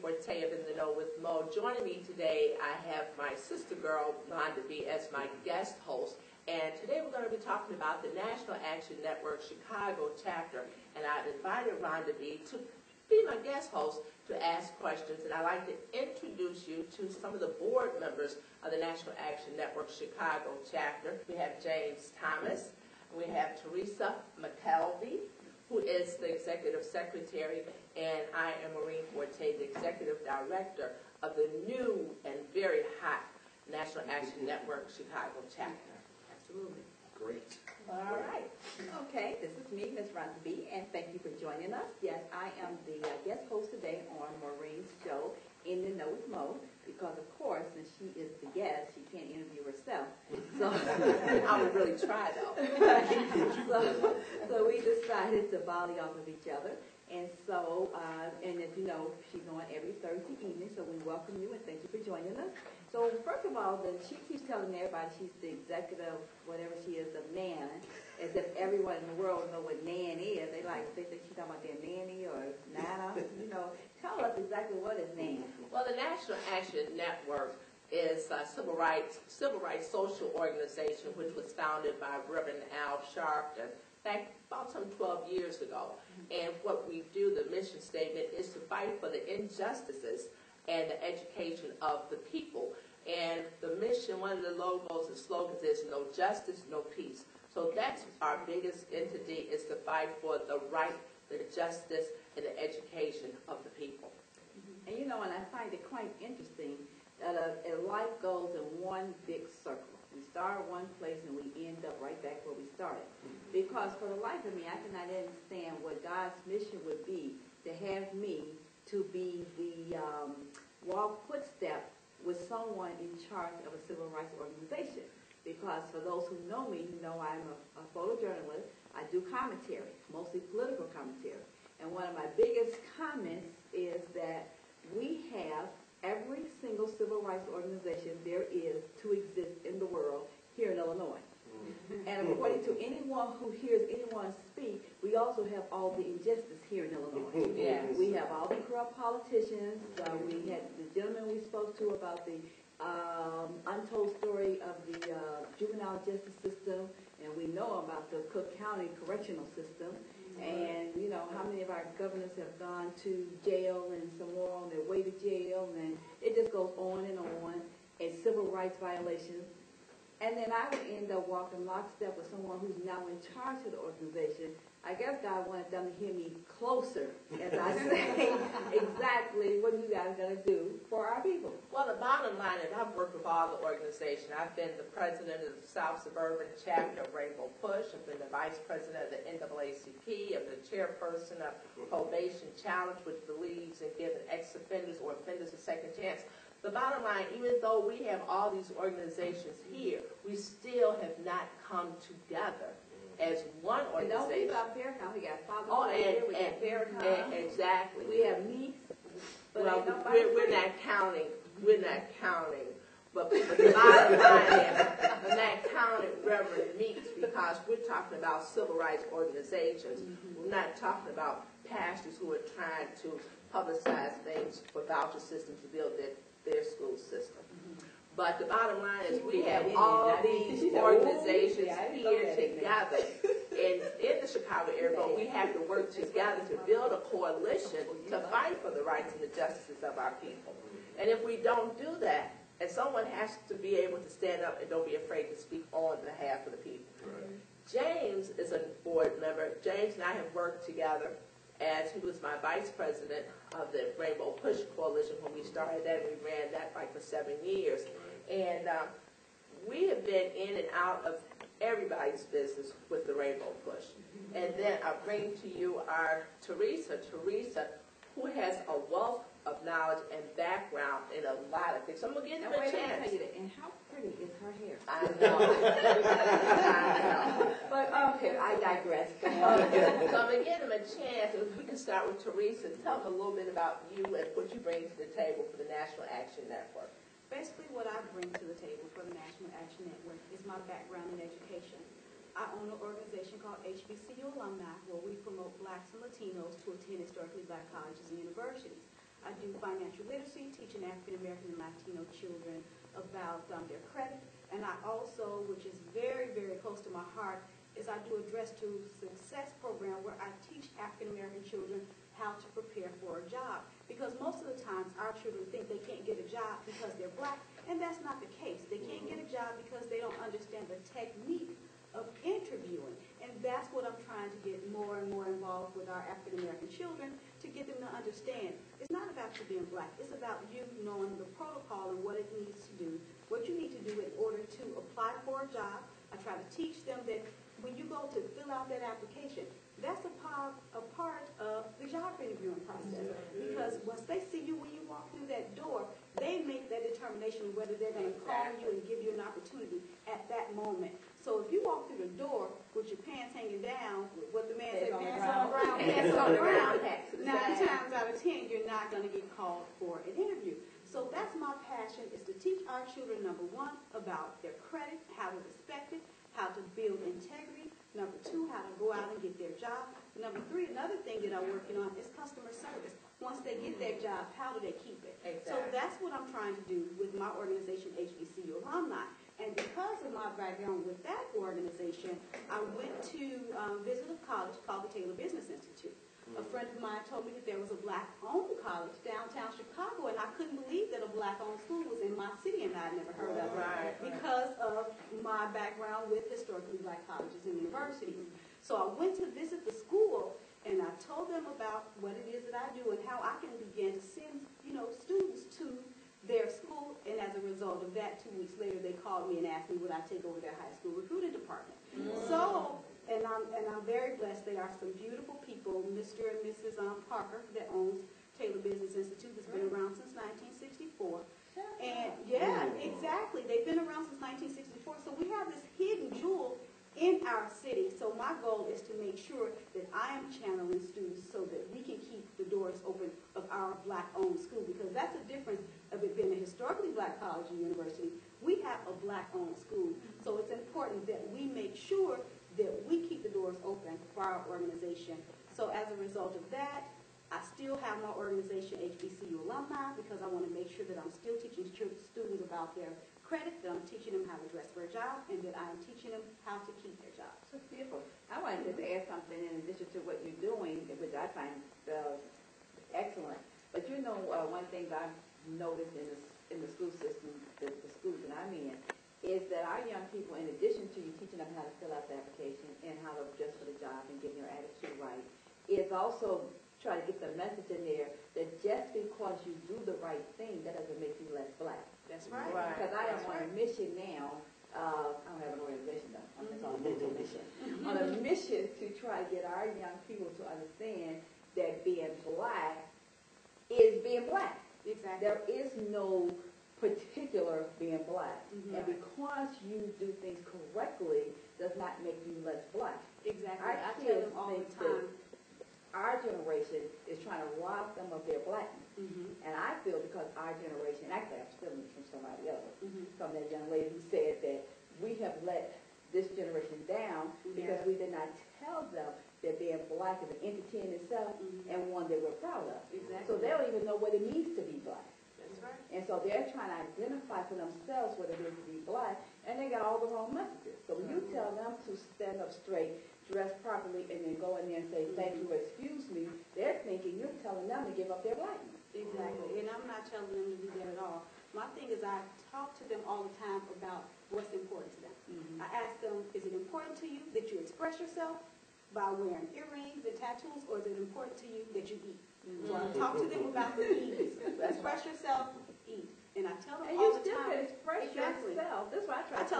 Forte of In the Know with Mo. Joining me today, I have my sister girl, Rhonda B, as my guest host. And today we're going to be talking about the National Action Network Chicago chapter. And I've invited Rhonda B to be my guest host to ask questions. And I'd like to introduce you to some of the board members of the National Action Network Chicago chapter. We have James Thomas. We have Teresa McKelvey, who is the Executive Secretary, and I am Maureen Forte, the Executive Director of the new and very hot National Action Network Chicago chapter. Absolutely. Great. All right. Okay, this is me, Ms. Rhonda B, and thank you for joining us. Yes, I am the guest host today on Maureen's show, In the Know with Mo, because of course, since she is the guest, she can't interview herself. So I would really try though. so we decided to volley off of each other. And so, and as you know, she's on every Thursday evening, so we welcome you and thank you for joining us. So first of all, she keeps telling everybody she's the executive, whatever she is, of NAN, as if everyone in the world know what NAN is. They think she's talking about their nanny or nana. You know, tell us exactly what is NAN. Well, the National Action Network is a civil rights social organization which was founded by Reverend Al Sharpton back about some 12 years ago. And what we do, the mission statement, is to fight for the injustices and the education of the people. And the mission, one of the logos and slogans is no justice, no peace. So that's our biggest entity, is to fight for the right, the justice, and the education of the people. And you know, and I find it quite interesting that life goes in one big circle. We start one place and we end up right back where we started. Because for the life of me, I cannot understand what God's mission would be to have me to be the footstep with someone in charge of a civil rights organization. Because for those who know me, you know I'm a photojournalist. I do commentary, mostly political commentary. And one of my biggest comments is that we have every single civil rights organization there is to exist in the world here in Illinois. And according to anyone who hears anyone speak, we also have all the injustice here in Illinois. Yes. We have all the corrupt politicians. We had the gentleman we spoke to about the untold story of the juvenile justice system, and we know about the Cook County correctional system. And, you know, how many of our governors have gone to jail and some more on their way to jail, and it just goes on, and civil rights violations. And then I would end up walking lockstep with someone who's now in charge of the organization. I guess God wanted them to hear me closer as I say exactly what you guys are going to do for our people. Well, the bottom line is I've worked with all the organizations. I've been the president of the South Suburban chapter of Rainbow Push. I've been the vice president of the NAACP. I'm the chairperson of Probation Challenge, which believes in giving ex-offenders or offenders a second chance. The bottom line, even though we have all these organizations here, we still have not come together as one organization. And don't leave out Farrakhan. We got Father we got Farrakhan. Exactly. We have Meeks. Well, we're not counting. We're not counting. But the bottom line is, I'm not counting Reverend Meeks because we're talking about civil rights organizations. We're not talking about pastors who are trying to publicize things for voucher systems to build their school system. But the bottom line is we have all these organizations here together in the Chicago area, but we have to work together to build a coalition to fight for the rights and the justices of our people. And if we don't do that, and someone has to be able to stand up and don't be afraid to speak on behalf of the people. Right. James is a board member. James and I have worked together as he was my vice president of the Rainbow Push Coalition when we started that, and we ran that for 7 years. And we have been in and out of everybody's business with the Rainbow Push. And then I bring to you our Teresa, who has a wealth of knowledge and background in a lot of things. So I'm going to give her a chance. And how pretty is her hair? I know. I know. But okay, I digress. So I'm going to give them a chance. If we can start with Teresa. Tell them a little bit about you and what you bring to the table for the National Action Network. Basically, what I bring to the table for the National Action Network is my background in education. I own an organization called HBCU Alumni, where we promote blacks and Latinos to attend historically black colleges and universities. I do financial literacy, teaching African American and Latino children about their credit. And I also, which is very, very close to my heart, is I do a Dress to Success program where I teach African American children how to prepare for a job. Because most of the times our children think they can't get a job because they're black, and that's not the case. They can't get a job because they don't understand the technique of interviewing. And that's what I'm trying to get more and more involved with our African American children, to get them to understand. It's not about you being black. It's about you knowing the protocol and what it needs to do, what you need to do in order to apply for a job. I try to teach them that when you go to fill out that application, that's a part of the job interviewing process. Because once they see you when you walk through that door, they make that determination whether they're going to call you and give you an opportunity at that moment. So if you walk through the door with your pants hanging down, with what the man said, pants on the ground, pants on the ground, 9 times out of 10, you're not going to get called for an interview. So that's my passion, is to teach our children, number 1, about their credit, how to respect it, how to build integrity. Number 2, how to go out and get their job. Number 3, another thing that I'm working on is customer service. Once they get their job, how do they keep it? Exactly. So that's what I'm trying to do with my organization, HBCU Alumni. And because of my background with that organization, I went to visit a college called the Taylor Business Institute. A friend of mine told me that there was a black-owned college downtown Chicago, and I couldn't believe that a black-owned school was in my city, and I'd never heard of it because of my background with historically black colleges and universities. So I went to visit the school, and I told them about what it is that I do and how I can begin to send, students to their school. And as a result of that, 2 weeks later, they called me and asked me would I take over their high school recruiting department. So. And I'm very blessed. They are some beautiful people. Mr. and Mrs. Parker, that owns Taylor Business Institute, has been around since 1964. And yeah, exactly. They've been around since 1964. So we have this hidden jewel in our city. So my goal is to make sure that I am channeling students so that we can keep the doors open of our black-owned school, because that's the difference of it being a historically black college or university. We have a black-owned school. So it's important that we make sure that we keep the doors open for our organization. So as a result of that, I still have my organization, HBCU Alumni, because I want to make sure that I'm still teaching students about their credit, that I'm teaching them how to dress for a job, and that I'm teaching them how to keep their jobs. That's beautiful. I wanted to add something in addition to what you're doing, which I find excellent. But one thing that I've noticed in the school system, the schools that I'm in, is that our young people, in addition to you teaching them how to fill out the application and how to dress for the job and getting your attitude right, is also try to get the message in there that just because you do the right thing, that doesn't make you less black. That's right. Because I am on a mission now. I don't have an organization though. I'm just on a mental mission. On a mission to try to get our young people to understand that being black is being black. Exactly. There is no particular being black. And because you do things correctly does not make you less black. Exactly. I tell them all the time. Our generation is trying to rob them of their blackness. And I feel because our generation, actually I'm stealing it from somebody else, from that young lady who said that we have let this generation down because we did not tell them that being black is an entity in itself and one that we're proud of. Exactly. So they don't even know what it means to be black. That's right. And so they're trying to identify for themselves what it is to be black, and they got all the wrong messages. So when you tell them to stand up straight, dress properly, and then go in there and say, thank you, excuse me, they're thinking you're telling them to give up their blackness. Exactly. And I'm not telling them to do that at all. My thing is I talk to them all the time about what's important to them. I ask them, is it important to you that you express yourself by wearing earrings and tattoos, or is it important to you that you eat? So I talk to them about the ease. Express yourself, eat. And I tell them all the time. And you still can express yourself. That's what I try to